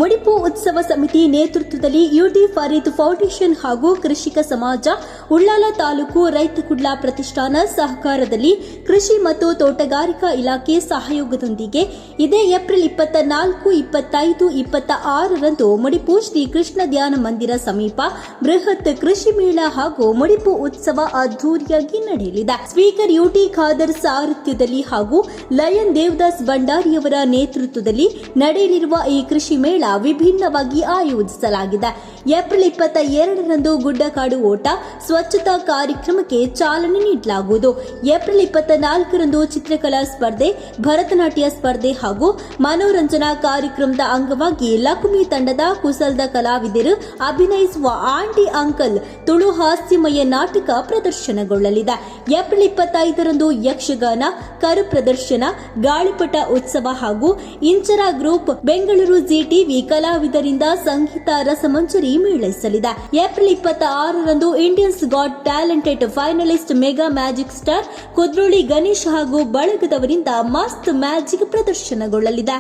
ಮುಡಿಪು ಉತ್ಸವ ಸಮಿತಿ ನೇತೃತ್ವದಲ್ಲಿ ಯುಟಿ ಫರೀದ್ ಫೌಂಡೇಶನ್ ಹಾಗೂ ಕೃಷಿಕ ಸಮಾಜ ಉಳ್ಳಾಲ ತಾಲೂಕು ರೈತ ಕುಡ್ಲ ಪ್ರತಿಷ್ಠಾನ ಸಹಕಾರದಲ್ಲಿ ಕೃಷಿ ಮತ್ತು ತೋಟಗಾರಿಕಾ ಇಲಾಖೆ ಸಹಯೋಗದೊಂದಿಗೆ ಇದೇ ಏಪ್ರಿಲ್ 24, 25, 26ರಂದು ಮುಡಿಪು ಶ್ರೀ ಕೃಷ್ಣ ಧ್ಯಾನ ಮಂದಿರ ಸಮೀಪ ಬೃಹತ್ ಕೃಷಿ ಮೇಳ ಹಾಗೂ ಮುಡಿಪು ಉತ್ಸವ ಅದ್ದೂರಿಯಾಗಿ ನಡೆಯಲಿದೆ. ಸ್ಪೀಕರ್ ಯುಟಿ ಖಾದರ್ ಸಾರಥ್ಯದಲ್ಲಿ ಹಾಗೂ ಲಯನ್ ದೇವದಾಸ್ ಭಂಡಾರಿಯವರ ನೇತೃತ್ವದಲ್ಲಿ ನಡೆಯಲಿರುವ ಈ ಕೃಷಿ ಮೇಳ ವಿಭಿನ್ನವಾಗಿ ಆಯೋಜಿಸಲಾಗಿದೆ. ಏಪ್ರಿಲ್ 22ರಂದು ಗುಡ್ಡಕಾಡು ಓಟ ಸ್ವಚ್ಛತಾ ಕಾರ್ಯಕ್ರಮಕ್ಕೆ ಚಾಲನೆ ನೀಡಲಾಗುವುದು. ಏಪ್ರಿಲ್ 24ರಂದು ಚಿತ್ರಕಲಾ ಸ್ಪರ್ಧೆ, ಭರತನಾಟ್ಯ ಸ್ಪರ್ಧೆ ಹಾಗೂ ಮನೋರಂಜನಾ ಕಾರ್ಯಕ್ರಮದ ಅಂಗವಾಗಿ ಲಕ್ಷ್ಮಿ ತಂಡದ ಕುಸಲದ ಕಲಾವಿದರು ಅಭಿನಯಿಸುವ ಆಂಟಿ ಅಂಕಲ್ ತುಳು ಹಾಸ್ಯಮಯ ನಾಟಕ ಪ್ರದರ್ಶನಗೊಳ್ಳಲಿದೆ. ಏಪ್ರಿಲ್ 25ರಂದು ಯಕ್ಷಗಾನ, ಕರು ಪ್ರದರ್ಶನ, ಗಾಳಿಪಟ ಉತ್ಸವ ಹಾಗೂ ಇಂಚರ ಗ್ರೂಪ್ ಬೆಂಗಳೂರು ಜಿಟಿವಿ ಕಲಾವಿದರಿಂದ ಸಂಗೀತ ರಸಮಂಜರಿ ಮೇಳೈಸಲಿದೆ. ಏಪ್ರಿಲ್ 26ರಂದು Indians got talented finalist mega magic star Kudroli Ganesh ಹಾಗೂ ಬಳಗದವರಿಂದ ಮಸ್ತ್ ಮ್ಯಾಜಿಕ್ ಪ್ರದರ್ಶನಗೊಳ್ಳಲಿದೆ.